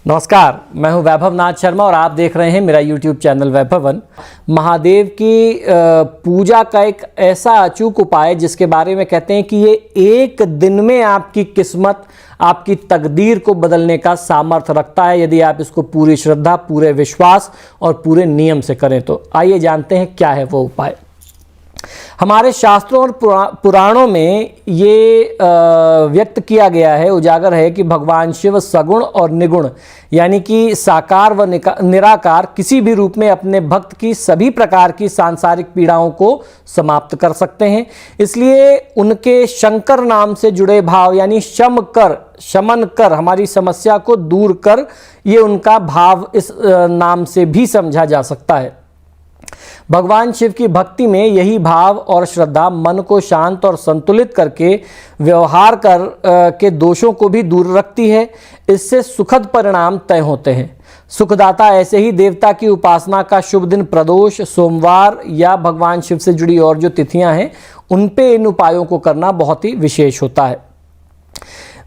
नमस्कार, मैं हूं वैभव नाथ शर्मा और आप देख रहे हैं मेरा YouTube चैनल वैभवन। महादेव की पूजा का एक ऐसा अचूक उपाय जिसके बारे में कहते हैं कि ये एक दिन में आपकी किस्मत, आपकी तकदीर को बदलने का सामर्थ्य रखता है यदि आप इसको पूरी श्रद्धा, पूरे विश्वास और पूरे नियम से करें। तो आइए जानते हैं क्या है वो उपाय। हमारे शास्त्रों और पुराणों में ये व्यक्त किया गया है, उजागर है कि भगवान शिव सगुण और निगुण यानी कि साकार व निराकार किसी भी रूप में अपने भक्त की सभी प्रकार की सांसारिक पीड़ाओं को समाप्त कर सकते हैं। इसलिए उनके शंकर नाम से जुड़े भाव यानी शमन कर, हमारी समस्या को दूर कर, ये उनका भाव इस नाम से भी समझा जा सकता है। भगवान शिव की भक्ति में यही भाव और श्रद्धा मन को शांत और संतुलित करके व्यवहार के दोषों को भी दूर रखती है। इससे सुखद परिणाम तय होते हैं। सुखदाता ऐसे ही देवता की उपासना का शुभ दिन प्रदोष, सोमवार या भगवान शिव से जुड़ी और जो तिथियां हैं उन पे इन उपायों को करना बहुत ही विशेष होता है।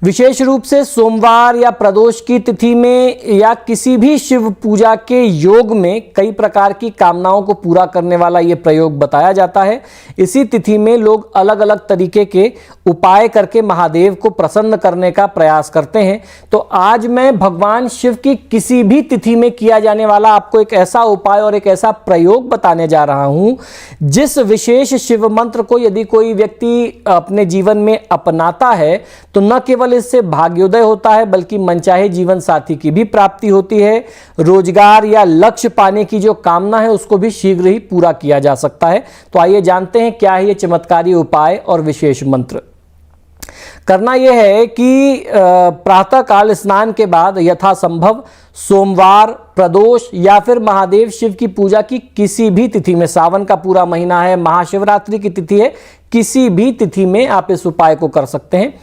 विशेष रूप से सोमवार या प्रदोष की तिथि में या किसी भी शिव पूजा के योग में कई प्रकार की कामनाओं को पूरा करने वाला ये प्रयोग बताया जाता है। इसी तिथि में लोग अलग अलग तरीके के उपाय करके महादेव को प्रसन्न करने का प्रयास करते हैं। तो आज मैं भगवान शिव की किसी भी तिथि में किया जाने वाला आपको एक ऐसा उपाय और एक ऐसा प्रयोग बताने जा रहा हूं जिस विशेष शिव मंत्र को यदि कोई व्यक्ति अपने जीवन में अपनाता है तो न केवल इससे भाग्योदय होता है बल्कि मनचाहे जीवन साथी की भी प्राप्ति होती है। रोजगार या लक्ष्य पाने की जो कामना है उसको भी शीघ्र ही पूरा किया जा सकता है। तो आइए जानते हैं क्या है ये चमत्कारी उपाय और विशेष मंत्र। करना यह है कि प्रातः काल स्नान के बाद यथासंभव सोमवार, प्रदोष या फिर महादेव शिव की पूजा की किसी भी तिथि में, सावन का पूरा महीना है, महाशिवरात्रि की तिथि है, किसी भी तिथि में आप इस उपाय को कर सकते हैं।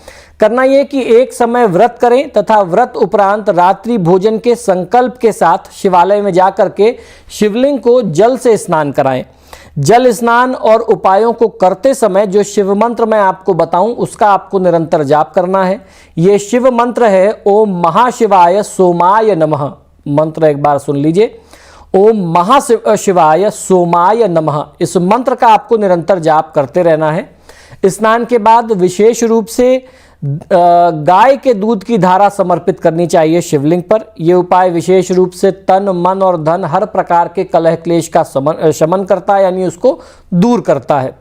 करना यह कि एक समय व्रत करें तथा व्रत उपरांत रात्रि भोजन के संकल्प के साथ शिवालय में जाकर के शिवलिंग को जल से स्नान कराएं। जल स्नान और उपायों को करते समय जो शिव मंत्र मैं आपको बताऊं उसका आपको निरंतर जाप करना है। यह शिव मंत्र है ओम महाशिवाय सोमाय नमः। मंत्र एक बार सुन लीजिए, ओम महाशिवाय सोमाय नमः। इस मंत्र का आपको निरंतर जाप करते रहना है। स्नान के बाद विशेष रूप से गाय के दूध की धारा समर्पित करनी चाहिए शिवलिंग पर। यह उपाय विशेष रूप से तन, मन और धन हर प्रकार के कलह क्लेश का शमन करता है यानी उसको दूर करता है।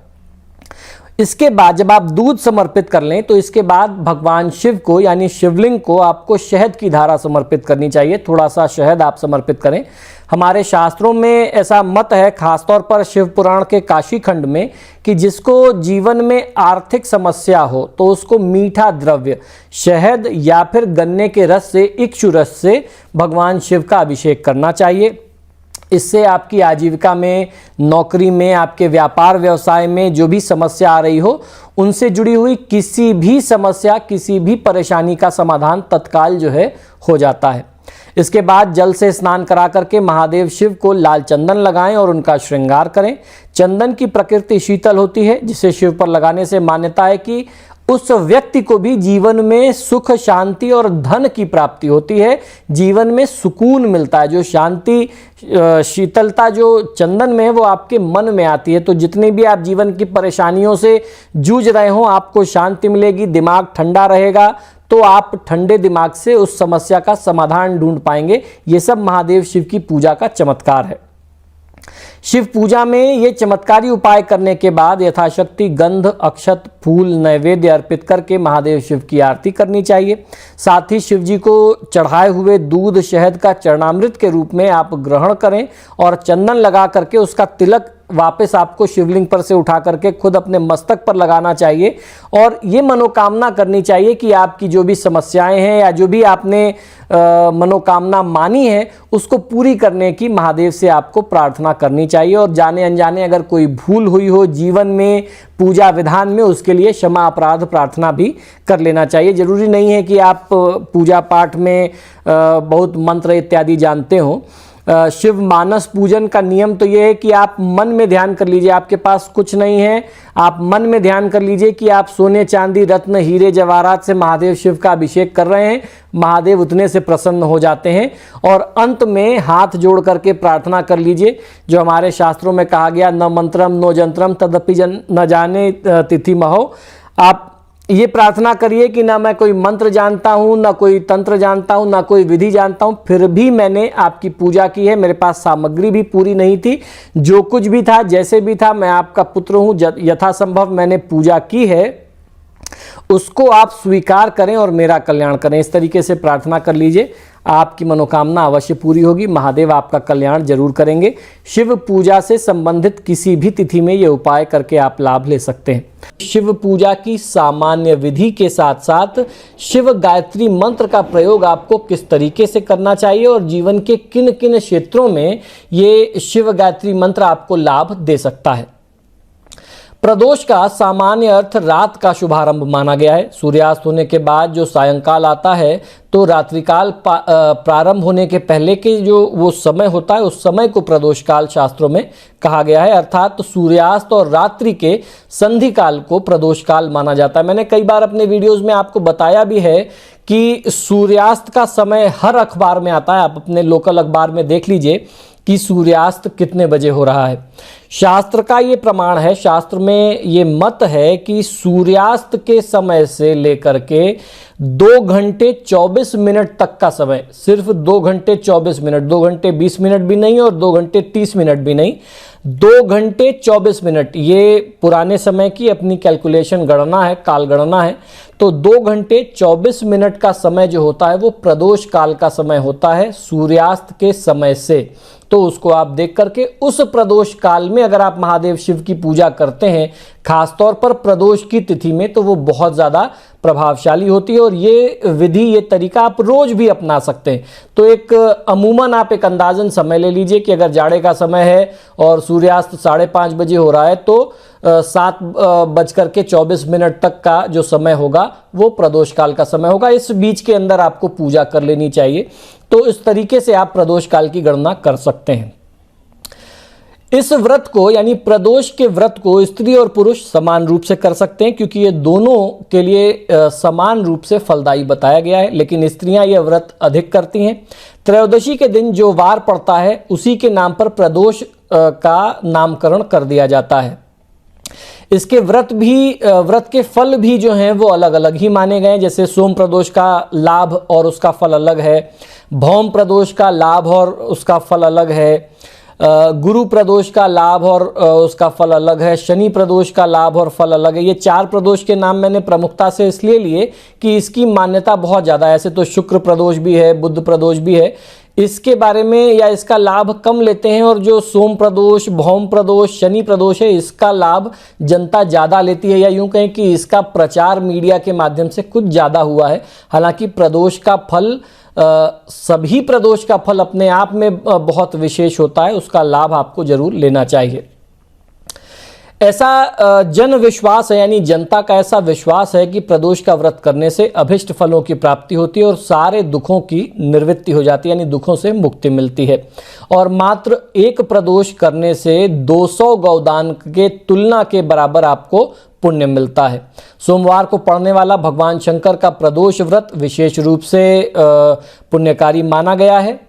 इसके बाद जब आप दूध समर्पित कर लें तो इसके बाद भगवान शिव को यानी शिवलिंग को आपको शहद की धारा समर्पित करनी चाहिए। थोड़ा सा शहद आप समर्पित करें। हमारे शास्त्रों में ऐसा मत है, खासतौर पर शिव पुराण के काशी खंड में, कि जिसको जीवन में आर्थिक समस्या हो तो उसको मीठा द्रव्य शहद या फिर गन्ने के रस से, इक्षु रस से भगवान शिव का अभिषेक करना चाहिए। इससे आपकी आजीविका में, नौकरी में, आपके व्यापार व्यवसाय में जो भी समस्या आ रही हो उनसे जुड़ी हुई किसी भी समस्या, किसी भी परेशानी का समाधान तत्काल जो है हो जाता है। इसके बाद जल से स्नान करा करके महादेव शिव को लाल चंदन लगाएं और उनका श्रृंगार करें। चंदन की प्रकृति शीतल होती है जिसे शिव पर लगाने से मान्यता है कि उस व्यक्ति को भी जीवन में सुख, शांति और धन की प्राप्ति होती है। जीवन में सुकून मिलता है। जो शांति, शीतलता जो चंदन में है वो आपके मन में आती है। तो जितनी भी आप जीवन की परेशानियों से जूझ रहे हो आपको शांति मिलेगी, दिमाग ठंडा रहेगा, तो आप ठंडे दिमाग से उस समस्या का समाधान ढूंढ पाएंगे। ये सब महादेव शिव की पूजा का चमत्कार है। शिव पूजा में ये चमत्कारी उपाय करने के बाद यथाशक्ति गंध, अक्षत, फूल, नैवेद्य अर्पित करके महादेव शिव की आरती करनी चाहिए। साथ ही शिव जी को चढ़ाए हुए दूध, शहद का चरणामृत के रूप में आप ग्रहण करें और चंदन लगा करके उसका तिलक वापस आपको शिवलिंग पर से उठा करके खुद अपने मस्तक पर लगाना चाहिए और ये मनोकामना करनी चाहिए कि आपकी जो भी समस्याएं हैं या जो भी आपने मनोकामना मानी है उसको पूरी करने की महादेव से आपको प्रार्थना करनी चाहिए। और जाने अनजाने अगर कोई भूल हुई हो जीवन में, पूजा विधान में, उसके लिए क्षमा अपराध प्रार्थना भी कर लेना चाहिए। जरूरी नहीं है कि आप पूजा पाठ में बहुत मंत्र इत्यादि जानते हो। शिव मानस पूजन का नियम तो ये है कि आप मन में ध्यान कर लीजिए, आपके पास कुछ नहीं है, आप मन में ध्यान कर लीजिए कि आप सोने चांदी रत्न हीरे जवाहरात से महादेव शिव का अभिषेक कर रहे हैं। महादेव उतने से प्रसन्न हो जाते हैं। और अंत में हाथ जोड़ करके प्रार्थना कर लीजिए, जो हमारे शास्त्रों में कहा गया, न मंत्रम नो जंत्रम तदपि न जाने तिथि महो। आप ये प्रार्थना करिए कि ना मैं कोई मंत्र जानता हूँ, ना कोई तंत्र जानता हूँ, ना कोई विधि जानता हूँ, फिर भी मैंने आपकी पूजा की है। मेरे पास सामग्री भी पूरी नहीं थी, जो कुछ भी था जैसे भी था, मैं आपका पुत्र हूँ, यथासंभव मैंने पूजा की है, उसको आप स्वीकार करें और मेरा कल्याण करें। इस तरीके से प्रार्थना कर लीजिए, आपकी मनोकामना अवश्य पूरी होगी। महादेव आपका कल्याण जरूर करेंगे। शिव पूजा से संबंधित किसी भी तिथि में ये उपाय करके आप लाभ ले सकते हैं। शिव पूजा की सामान्य विधि के साथ साथ शिव गायत्री मंत्र का प्रयोग आपको किस तरीके से करना चाहिए और जीवन के किन किन क्षेत्रों में ये शिव गायत्री मंत्र आपको लाभ दे सकता है। प्रदोष का सामान्य अर्थ रात का शुभारंभ माना गया है। सूर्यास्त होने के बाद जो सायंकाल आता है तो रात्रिकाल प्रारंभ होने के पहले के जो वो समय होता है, उस समय को प्रदोष काल शास्त्रों में कहा गया है। अर्थात तो सूर्यास्त और रात्रि के संधि काल को प्रदोष काल माना जाता है। मैंने कई बार अपने वीडियोस में आपको बताया भी है कि सूर्यास्त का समय हर अखबार में आता है। आप अपने लोकल अखबार में देख लीजिए कि सूर्यास्त कितने बजे हो रहा है। शास्त्र का ये प्रमाण है, शास्त्र में ये मत है कि सूर्यास्त के समय से लेकर के 2 घंटे 24 मिनट तक का समय, सिर्फ 2 घंटे 24 मिनट, 2 घंटे 20 मिनट भी नहीं और 2 घंटे 30 मिनट भी नहीं, 2 घंटे 24 मिनट, ये पुराने समय की अपनी कैलकुलेशन गणना है, काल गणना है। तो 2 घंटे 24 मिनट का समय जो होता है वो प्रदोष काल का समय होता है सूर्यास्त के समय से। तो उसको आप देख करके उस प्रदोष काल में अगर आप महादेव शिव की पूजा करते हैं, खासतौर पर प्रदोष की तिथि में, तो वो बहुत ज़्यादा प्रभावशाली होती है। और ये विधि, ये तरीका आप रोज भी अपना सकते हैं। तो एक अमूमन आप एक अंदाजन समय ले लीजिए कि अगर जाड़े का समय है और सूर्यास्त 5:30 बजे हो रहा है तो 7:24 तक का जो समय होगा वो प्रदोष काल का समय होगा। इस बीच के अंदर आपको पूजा कर लेनी चाहिए। तो इस तरीके से आप प्रदोष काल की गणना कर सकते हैं। इस व्रत को, यानी प्रदोष के व्रत को स्त्री और पुरुष समान रूप से कर सकते हैं, क्योंकि ये दोनों के लिए समान रूप से फलदायी बताया गया है। लेकिन स्त्रियां यह व्रत अधिक करती हैं। त्रयोदशी के दिन जो वार पड़ता है उसी के नाम पर प्रदोष का नामकरण कर दिया जाता है। इसके व्रत के फल भी जो हैं वो अलग अलग ही माने गए। जैसे सोम प्रदोष का लाभ और उसका फल अलग है, भौम प्रदोष का लाभ और उसका फल अलग है, गुरु प्रदोष का लाभ और उसका फल अलग है, शनि प्रदोष का लाभ और फल अलग है। ये 4 प्रदोष के नाम मैंने प्रमुखता से इसलिए लिए कि इसकी मान्यता बहुत ज़्यादा है। ऐसे तो शुक्र प्रदोष भी है, बुध प्रदोष भी है, इसके बारे में या इसका लाभ कम लेते हैं। और जो सोम प्रदोष, भौम प्रदोष, शनि प्रदोष है, इसका लाभ जनता ज़्यादा लेती है, या यूं कहें कि इसका प्रचार मीडिया के माध्यम से कुछ ज़्यादा हुआ है। हालांकि प्रदोष का फल, सभी प्रदोष का फल अपने आप में बहुत विशेष होता है, उसका लाभ आपको जरूर लेना चाहिए। ऐसा जन विश्वास है, यानी जनता का ऐसा विश्वास है कि प्रदोष का व्रत करने से अभिष्ट फलों की प्राप्ति होती है और सारे दुखों की निवृत्ति हो जाती है, यानी दुखों से मुक्ति मिलती है। और मात्र एक प्रदोष करने से 200 गौदान के तुलना के बराबर आपको पुण्य मिलता है। सोमवार को पड़ने वाला भगवान शंकर का प्रदोष व्रत विशेष रूप से पुण्यकारी माना गया है।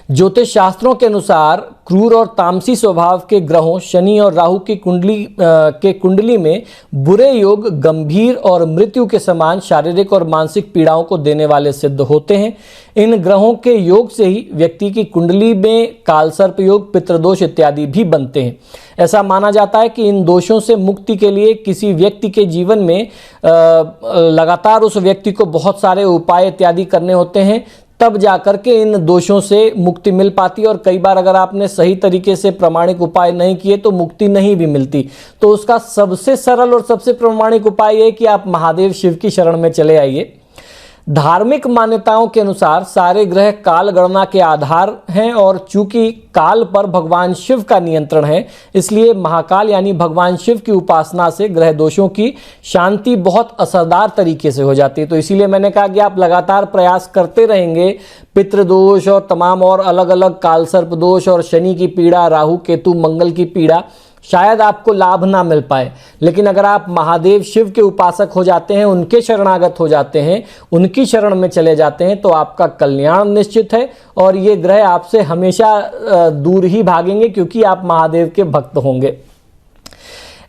ज्योतिष शास्त्रों के अनुसार क्रूर और तामसी स्वभाव के ग्रहों शनि और राहु की कुंडली में बुरे योग गंभीर और मृत्यु के समान शारीरिक और मानसिक पीड़ाओं को देने वाले सिद्ध होते हैं। इन ग्रहों के योग से ही व्यक्ति की कुंडली में कालसर्प योग, पितृदोष इत्यादि भी बनते हैं। ऐसा माना जाता है कि इन दोषों से मुक्ति के लिए किसी व्यक्ति के जीवन में लगातार उस व्यक्ति को बहुत सारे उपाय इत्यादि करने होते हैं, तब जाकर के इन दोषों से मुक्ति मिल पाती है। और कई बार अगर आपने सही तरीके से प्रामाणिक उपाय नहीं किए तो मुक्ति नहीं भी मिलती। तो उसका सबसे सरल और सबसे प्रामाणिक उपाय है कि आप महादेव शिव की शरण में चले आइए। धार्मिक मान्यताओं के अनुसार सारे ग्रह काल गणना के आधार हैं और चूंकि काल पर भगवान शिव का नियंत्रण है, इसलिए महाकाल यानी भगवान शिव की उपासना से ग्रह दोषों की शांति बहुत असरदार तरीके से हो जाती है। तो इसीलिए मैंने कहा कि आप लगातार प्रयास करते रहेंगे, पितृदोष और तमाम और अलग अलग काल सर्प दोष और शनि की पीड़ा, राहु केतु मंगल की पीड़ा, शायद आपको लाभ ना मिल पाए, लेकिन अगर आप महादेव शिव के उपासक हो जाते हैं, उनके शरणागत हो जाते हैं, उनकी शरण में चले जाते हैं, तो आपका कल्याण निश्चित है और ये ग्रह आपसे हमेशा दूर ही भागेंगे क्योंकि आप महादेव के भक्त होंगे।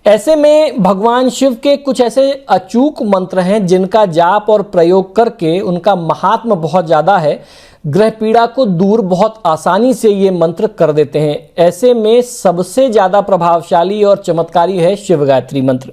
ऐसे में भगवान शिव के कुछ ऐसे अचूक मंत्र हैं जिनका जाप और प्रयोग करके उनका महात्म बहुत ज़्यादा है, ग्रह पीड़ा को दूर बहुत आसानी से ये मंत्र कर देते हैं। ऐसे में सबसे ज़्यादा प्रभावशाली और चमत्कारी है शिव गायत्री मंत्र।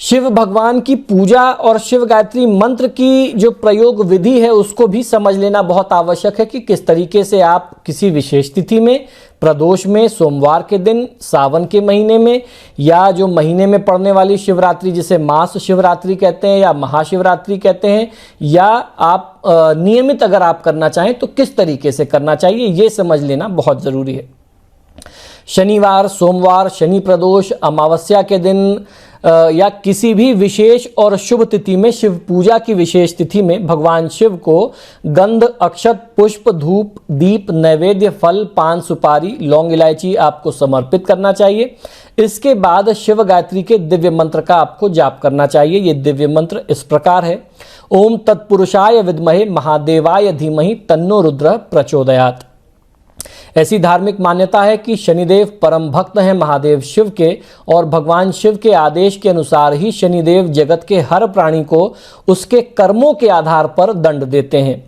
शिव भगवान की पूजा और शिव गायत्री मंत्र की जो प्रयोग विधि है उसको भी समझ लेना बहुत आवश्यक है कि किस तरीके से आप किसी विशेष तिथि में, प्रदोष में, सोमवार के दिन, सावन के महीने में या जो महीने में पड़ने वाली शिवरात्रि जिसे मास शिवरात्रि कहते हैं या महाशिवरात्रि कहते हैं, या आप नियमित अगर आप करना चाहें तो किस तरीके से करना चाहिए ये समझ लेना बहुत ज़रूरी है। शनिवार, सोमवार, शनि प्रदोष, अमावस्या के दिन या किसी भी विशेष और शुभ तिथि में, शिव पूजा की विशेष तिथि में भगवान शिव को गंध, अक्षत, पुष्प, धूप, दीप, नैवेद्य, फल, पान, सुपारी, लौंग, इलायची आपको समर्पित करना चाहिए। इसके बाद शिव गायत्री के दिव्य मंत्र का आपको जाप करना चाहिए। ये दिव्य मंत्र इस प्रकार है: ओम तत्पुरुषाय विद्महे महादेवाय धीमहि तन्नो रुद्र प्रचोदयात्। ऐसी धार्मिक मान्यता है कि शनिदेव परम भक्त हैं महादेव शिव के और भगवान शिव के आदेश के अनुसार ही शनिदेव जगत के हर प्राणी को उसके कर्मों के आधार पर दंड देते हैं।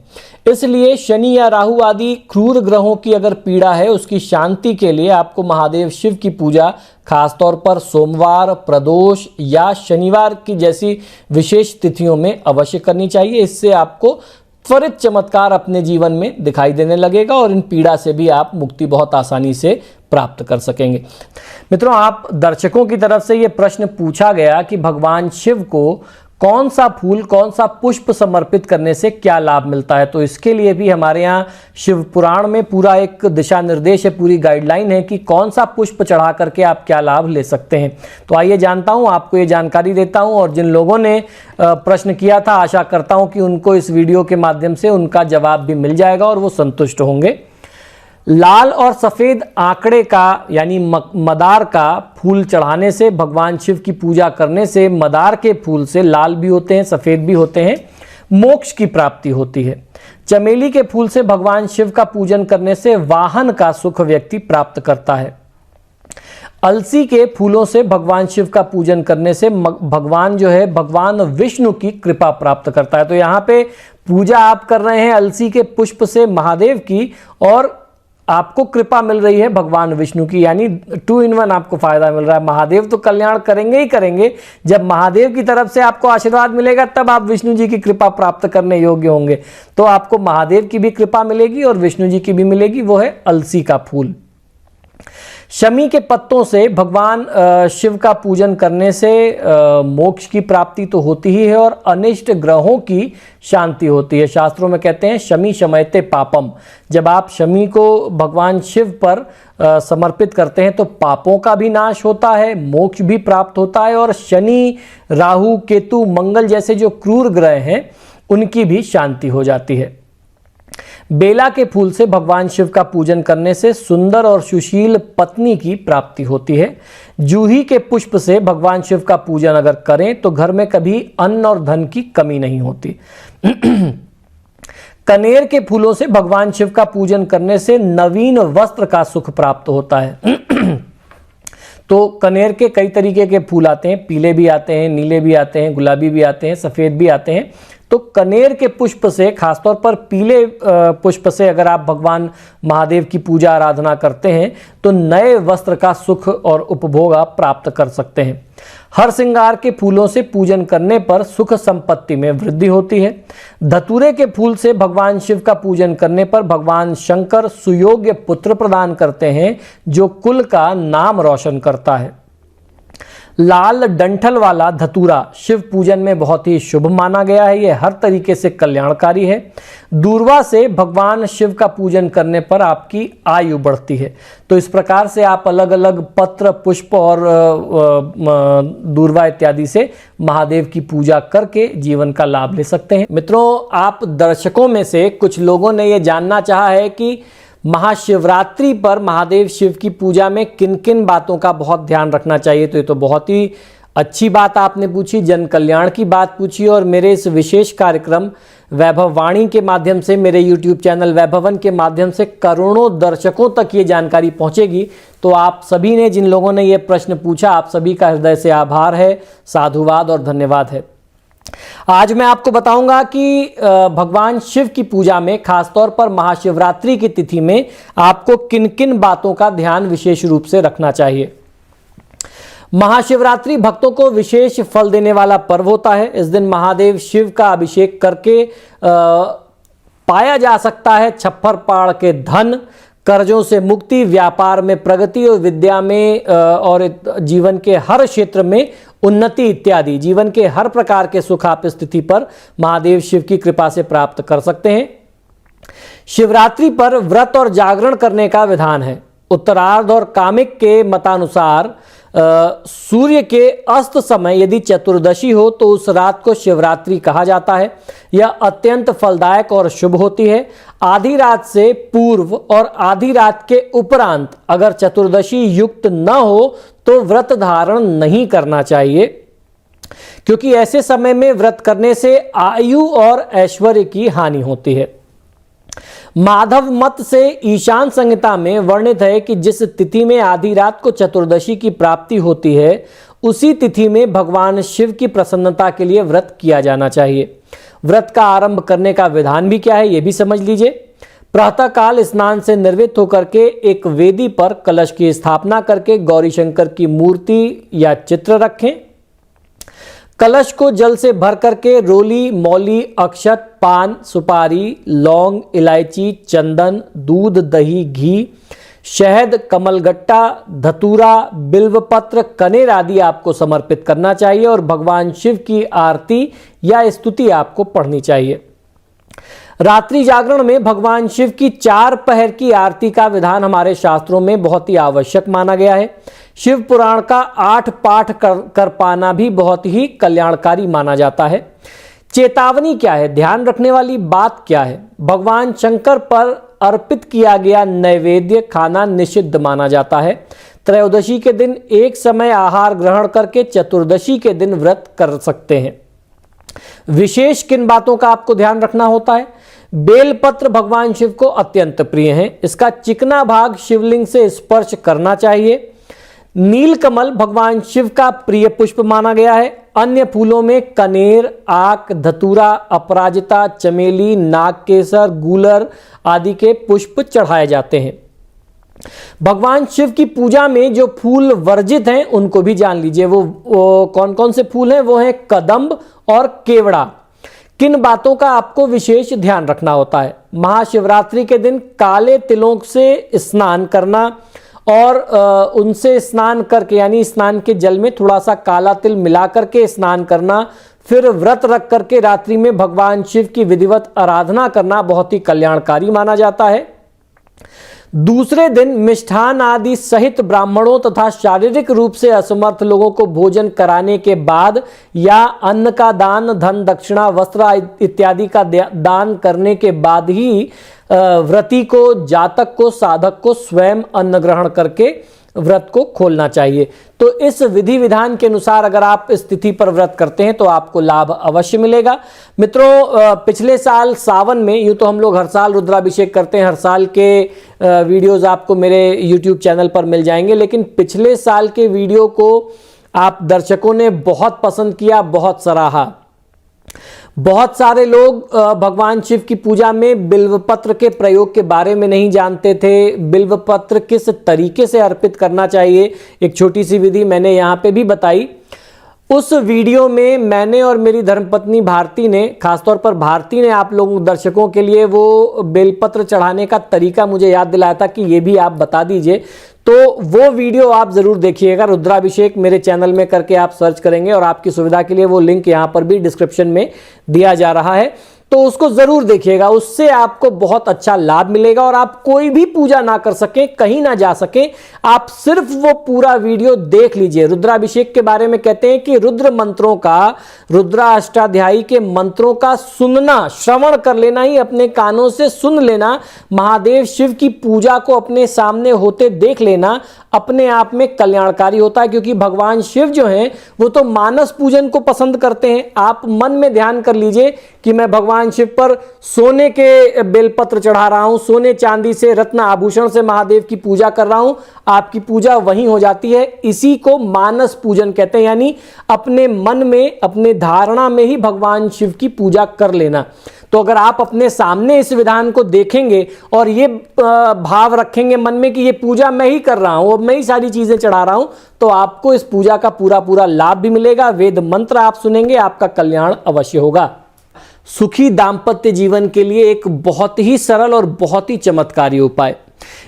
इसलिए शनि या राहु आदि क्रूर ग्रहों की अगर पीड़ा है, उसकी शांति के लिए आपको महादेव शिव की पूजा खासतौर पर सोमवार, प्रदोष या शनिवार की जैसी विशेष तिथियों में अवश्य करनी चाहिए। इससे आपको त्वरित चमत्कार अपने जीवन में दिखाई देने लगेगा और इन पीड़ा से भी आप मुक्ति बहुत आसानी से प्राप्त कर सकेंगे। मित्रों, आप दर्शकों की तरफ से ये प्रश्न पूछा गया कि भगवान शिव को कौन सा फूल, कौन सा पुष्प समर्पित करने से क्या लाभ मिलता है। तो इसके लिए भी हमारे यहाँ शिव पुराण में पूरा एक दिशा निर्देश है, पूरी गाइडलाइन है कि कौन सा पुष्प चढ़ा करके आप क्या लाभ ले सकते हैं। तो आइए जानता हूँ, आपको ये जानकारी देता हूँ और जिन लोगों ने प्रश्न किया था, आशा करता हूँ कि उनको इस वीडियो के माध्यम से उनका जवाब भी मिल जाएगा और वो संतुष्ट होंगे। लाल और सफ़ेद आंकड़े का यानी मदार का फूल चढ़ाने से, भगवान शिव की पूजा करने से, मदार के फूल से, लाल भी होते हैं सफ़ेद भी होते हैं, मोक्ष की प्राप्ति होती है। चमेली के फूल से भगवान शिव का पूजन करने से वाहन का सुख व्यक्ति प्राप्त करता है। अलसी के फूलों से भगवान शिव का पूजन करने से भगवान जो है भगवान विष्णु की कृपा प्राप्त करता है। तो यहाँ पे पूजा आप कर रहे हैं अलसी के पुष्प से महादेव की और आपको कृपा मिल रही है भगवान विष्णु की, यानी 2 in 1 आपको फायदा मिल रहा है। महादेव तो कल्याण करेंगे ही करेंगे, जब महादेव की तरफ से आपको आशीर्वाद मिलेगा तब आप विष्णु जी की कृपा प्राप्त करने योग्य होंगे। तो आपको महादेव की भी कृपा मिलेगी और विष्णु जी की भी मिलेगी, वो है अलसी का फूल। शमी के पत्तों से भगवान शिव का पूजन करने से मोक्ष की प्राप्ति तो होती ही है और अनिष्ट ग्रहों की शांति होती है। शास्त्रों में कहते हैं शमी शमयते पापम। जब आप शमी को भगवान शिव पर समर्पित करते हैं तो पापों का भी नाश होता है, मोक्ष भी प्राप्त होता है और शनि, राहु, केतु, मंगल जैसे जो क्रूर ग्रह हैं उनकी भी शांति हो जाती है। बेला के फूल से भगवान शिव का पूजन करने से सुंदर और सुशील पत्नी की प्राप्ति होती है। जूही के पुष्प से भगवान शिव का पूजन अगर करें तो घर में कभी अन्न और धन की कमी नहीं होती। कनेर के फूलों से भगवान शिव का पूजन करने से नवीन वस्त्र का सुख प्राप्त होता है। तो कनेर के कई तरीके के फूल आते हैं, पीले भी आते हैं, नीले भी आते हैं, गुलाबी भी आते हैं, सफ़ेद भी आते हैं। तो कनेर के पुष्प से, खासतौर पर पीले पुष्प से अगर आप भगवान महादेव की पूजा आराधना करते हैं तो नए वस्त्र का सुख और उपभोग आप प्राप्त कर सकते हैं। हर श्रृंगार के फूलों से पूजन करने पर सुख संपत्ति में वृद्धि होती है। धतूरे के फूल से भगवान शिव का पूजन करने पर भगवान शंकर सुयोग्य पुत्र प्रदान करते हैं जो कुल का नाम रोशन करता है। लाल डंठल वाला धतूरा शिव पूजन में बहुत ही शुभ माना गया है। यह हर तरीके से कल्याणकारी है। दूर्वा से भगवान शिव का पूजन करने पर आपकी आयु बढ़ती है। तो इस प्रकार से आप अलग अलग पत्र, पुष्प और दूर्वा इत्यादि से महादेव की पूजा करके जीवन का लाभ ले सकते हैं। मित्रों, आप दर्शकों में से कुछ लोगों ने यह जानना चाहा है कि महाशिवरात्रि पर महादेव शिव की पूजा में किन किन बातों का बहुत ध्यान रखना चाहिए। तो ये तो बहुत ही अच्छी बात आपने पूछी, जन कल्याण की बात पूछी। और मेरे इस विशेष कार्यक्रम वैभव वाणी के माध्यम से, मेरे YouTube चैनल वैभवन के माध्यम से करोड़ों दर्शकों तक ये जानकारी पहुंचेगी। तो आप सभी ने, जिन लोगों ने ये प्रश्न पूछा, आप सभी का हृदय से आभार है, साधुवाद और धन्यवाद है। आज मैं आपको बताऊंगा कि भगवान शिव की पूजा में, खासतौर पर महाशिवरात्रि की तिथि में, आपको किन किन बातों का ध्यान विशेष रूप से रखना चाहिए। महाशिवरात्रि भक्तों को विशेष फल देने वाला पर्व होता है। इस दिन महादेव शिव का अभिषेक करके पाया जा सकता है छप्पर पाड़ के धन, कर्जों से मुक्ति, व्यापार में प्रगति और विद्या में और जीवन के हर क्षेत्र में उन्नति इत्यादि। जीवन के हर प्रकार के सुख आप स्थिति पर महादेव शिव की कृपा से प्राप्त कर सकते हैं। शिवरात्रि पर व्रत और जागरण करने का विधान है। उत्तरार्ध और कामिक के मतानुसार सूर्य के अस्त समय यदि चतुर्दशी हो तो उस रात को शिवरात्रि कहा जाता है। यह अत्यंत फलदायक और शुभ होती है। आधी रात से पूर्व और आधी रात के उपरांत अगर चतुर्दशी युक्त न हो तो व्रत धारण नहीं करना चाहिए, क्योंकि ऐसे समय में व्रत करने से आयु और ऐश्वर्य की हानि होती है। माधव मत से ईशान संहिता में वर्णित है कि जिस तिथि में आधी रात को चतुर्दशी की प्राप्ति होती है, उसी तिथि में भगवान शिव की प्रसन्नता के लिए व्रत किया जाना चाहिए। व्रत का आरंभ करने का विधान भी क्या है, यह भी समझ लीजिए। प्रातःकाल स्नान से निर्वृत्त होकर के एक वेदी पर कलश की स्थापना करके गौरी शंकर की मूर्ति या चित्र रखें। कलश को जल से भर करके रोली, मौली, अक्षत, पान, सुपारी, लौंग, इलायची, चंदन, दूध, दही, घी, शहद, कमलगट्टा, धतूरा, बिल्वपत्र, कनेर आदि आपको समर्पित करना चाहिए और भगवान शिव की आरती या स्तुति आपको पढ़नी चाहिए। रात्रि जागरण में भगवान शिव की 4 पहर की आरती का विधान हमारे शास्त्रों में बहुत ही आवश्यक माना गया है। शिव पुराण का 8 पाठ कर पाना भी बहुत ही कल्याणकारी माना जाता है। चेतावनी क्या है, ध्यान रखने वाली बात क्या है? भगवान शंकर पर अर्पित किया गया नैवेद्य खाना निषिद्ध माना जाता है। त्रयोदशी के दिन एक समय आहार ग्रहण करके चतुर्दशी के दिन व्रत कर सकते हैं। विशेष किन बातों का आपको ध्यान रखना होता है? बेलपत्र भगवान शिव को अत्यंत प्रिय है। इसका चिकना भाग शिवलिंग से स्पर्श करना चाहिए। नीलकमल भगवान शिव का प्रिय पुष्प माना गया है। अन्य फूलों में कनेर, आक, धतूरा, अपराजिता, चमेली, नागकेसर, गूलर आदि के पुष्प चढ़ाए जाते हैं। भगवान शिव की पूजा में जो फूल वर्जित हैं उनको भी जान लीजिए। वो कौन कौन से फूल हैं? वो हैं कदम्ब और केवड़ा। किन बातों का आपको विशेष ध्यान रखना होता है? महाशिवरात्रि के दिन काले तिलों से स्नान करना और उनसे स्नान करके, यानी स्नान के जल में थोड़ा सा काला तिल मिला करके स्नान करना, फिर व्रत रख करके रात्रि में भगवान शिव की विधिवत आराधना करना बहुत ही कल्याणकारी माना जाता है। दूसरे दिन मिष्ठान आदि सहित ब्राह्मणों तथा शारीरिक रूप से असमर्थ लोगों को भोजन कराने के बाद या अन्न का दान, धन, दक्षिणा, वस्त्र इत्यादि का दान करने के बाद ही व्रती को, जातक को, साधक को स्वयं अन्न ग्रहण करके व्रत को खोलना चाहिए। तो इस विधि विधान के अनुसार अगर आप इस तिथि पर व्रत करते हैं तो आपको लाभ अवश्य मिलेगा। मित्रों, पिछले साल सावन में, यूँ तो हम लोग हर साल रुद्राभिषेक करते हैं, हर साल के वीडियोस आपको मेरे YouTube चैनल पर मिल जाएंगे, लेकिन पिछले साल के वीडियो को आप दर्शकों ने बहुत पसंद किया, बहुत सराहा। बहुत सारे लोग भगवान शिव की पूजा में बिल्वपत्र के प्रयोग के बारे में नहीं जानते थे। बिल्वपत्र किस तरीके से अर्पित करना चाहिए, एक छोटी सी विधि मैंने यहाँ पे भी बताई। उस वीडियो में मैंने और मेरी धर्मपत्नी भारती ने, खासतौर पर भारती ने आप लोगों दर्शकों के लिए वो बेलपत्र चढ़ाने का तरीका मुझे याद दिलाया था कि ये भी आप बता दीजिए। तो वो वीडियो आप जरूर देखिएगा। रुद्राभिषेक मेरे चैनल में करके आप सर्च करेंगे और आपकी सुविधा के लिए वो लिंक यहाँ पर भी डिस्क्रिप्शन में दिया जा रहा है, तो उसको जरूर देखिएगा। उससे आपको बहुत अच्छा लाभ मिलेगा और आप कोई भी पूजा ना कर सके, कहीं ना जा सके, आप सिर्फ वो पूरा वीडियो देख लीजिए। रुद्राभिषेक के बारे में कहते हैं कि रुद्र मंत्रों का, रुद्राष्टाध्यायी के मंत्रों का सुनना, श्रवण कर लेना ही, अपने कानों से सुन लेना, महादेव शिव की पूजा को अपने सामने होते देख लेना, अपने आप में कल्याणकारी होता है। क्योंकि भगवान शिव जो हैं वो तो मानस पूजन को पसंद करते हैं। आप मन में ध्यान कर लीजिए कि मैं भगवान शिव पर सोने के बेलपत्र चढ़ा रहा हूं, सोने चांदी से, रत्न आभूषण से महादेव की पूजा कर रहा हूं, आपकी पूजा वहीं हो जाती है। इसी को मानस पूजन कहते हैं, यानी अपने मन में, अपने धारणा में ही भगवान शिव की पूजा कर लेना। तो अगर आप अपने सामने इस विधान को देखेंगे और ये भाव रखेंगे मन में कि ये पूजा मैं ही कर रहा हूं, मैं ही सारी चीजें चढ़ा रहा हूं, तो आपको इस पूजा का पूरा पूरा लाभ भी मिलेगा। वेद मंत्र आप सुनेंगे, आपका कल्याण अवश्य होगा। सुखी दाम्पत्य जीवन के लिए एक बहुत ही सरल और बहुत ही चमत्कारी उपाय।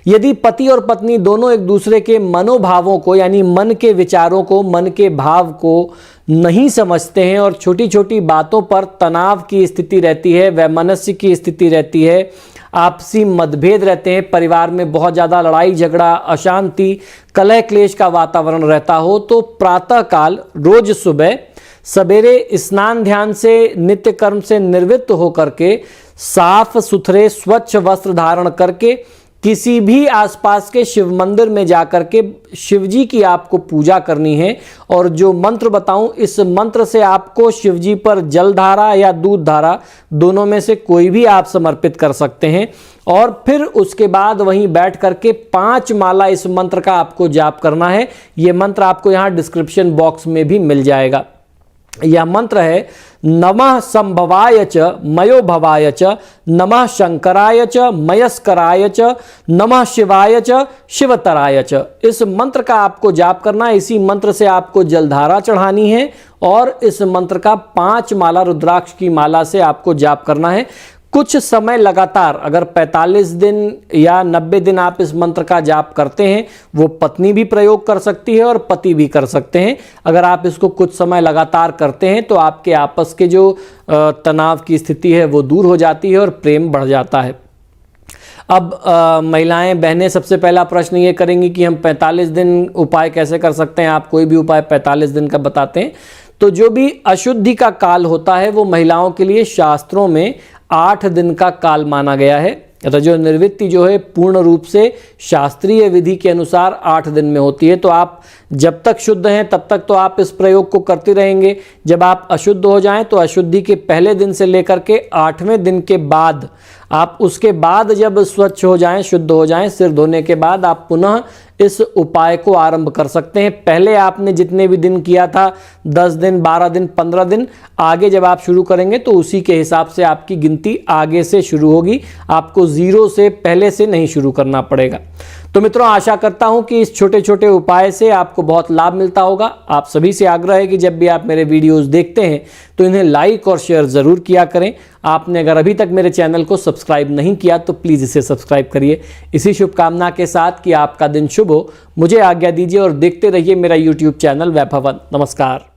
यदि पति और पत्नी दोनों एक दूसरे के मनोभावों को, यानी मन के विचारों को, मन के भाव को नहीं समझते हैं और छोटी छोटी बातों पर तनाव की स्थिति रहती है, वैमनस्य की स्थिति रहती है, आपसी मतभेद रहते हैं, परिवार में बहुत ज़्यादा लड़ाई झगड़ा, अशांति, कलह क्लेश का वातावरण रहता हो, तो प्रातः काल रोज सुबह सवेरे स्नान ध्यान से, नित्य कर्म से निवृत्त होकर के, साफ सुथरे स्वच्छ वस्त्र धारण करके किसी भी आसपास के शिव मंदिर में जाकर के शिवजी की आपको पूजा करनी है। और जो मंत्र बताऊं, इस मंत्र से आपको शिवजी पर जल धारा या दूध धारा, दोनों में से कोई भी आप समर्पित कर सकते हैं। और फिर उसके बाद वहीं बैठ करके 5 माला इस मंत्र का आपको जाप करना है। यह मंत्र आपको यहाँ डिस्क्रिप्शन बॉक्स में भी मिल जाएगा। यह मंत्र है नमः संभवाय च मयो भवाय च, नमः शंकराय च मयस्कराय च, नमः शिवाय च शिवतराय च। इस मंत्र का आपको जाप करना है। इसी मंत्र से आपको जलधारा चढ़ानी है और इस मंत्र का 5 माला रुद्राक्ष की माला से आपको जाप करना है। कुछ समय लगातार, अगर 45 दिन या 90 दिन आप इस मंत्र का जाप करते हैं, वो पत्नी भी प्रयोग कर सकती है और पति भी कर सकते हैं। अगर आप इसको कुछ समय लगातार करते हैं तो आपके आपस के जो तनाव की स्थिति है वो दूर हो जाती है और प्रेम बढ़ जाता है। अब महिलाएं, बहनें सबसे पहला प्रश्न ये करेंगी कि हम 45 दिन उपाय कैसे कर सकते हैं, आप कोई भी उपाय 45 दिन का बताते हैं। तो जो भी अशुद्धि का काल होता है वो महिलाओं के लिए शास्त्रों में 8 दिन का काल माना गया है। रजो निर्वृत्ति जो है पूर्ण रूप से शास्त्रीय विधि के अनुसार 8 दिन में होती है। तो आप जब तक शुद्ध हैं तब तक तो आप इस प्रयोग को करते रहेंगे। जब आप अशुद्ध हो जाएं तो अशुद्धि के पहले दिन से लेकर के 8वें दिन के बाद, आप उसके बाद जब स्वच्छ हो जाएं, शुद्ध हो जाएं, सिर धोने के बाद आप पुनः इस उपाय को आरंभ कर सकते हैं। पहले आपने जितने भी दिन किया था, 10 दिन, 12 दिन, 15 दिन, आगे जब आप शुरू करेंगे तो उसी के हिसाब से आपकी गिनती आगे से शुरू होगी। आपको 0 से पहले से नहीं शुरू करना पड़ेगा। तो मित्रों, आशा करता हूं कि इस छोटे छोटे उपाय से आपको बहुत लाभ मिलता होगा। आप सभी से आग्रह है कि जब भी आप मेरे वीडियोस देखते हैं तो इन्हें लाइक और शेयर ज़रूर किया करें। आपने अगर अभी तक मेरे चैनल को सब्सक्राइब नहीं किया तो प्लीज़ इसे सब्सक्राइब करिए। इसी शुभकामना के साथ कि आपका दिन शुभ हो, मुझे आज्ञा दीजिए और देखते रहिए मेरा यूट्यूब चैनल वैभवन। नमस्कार।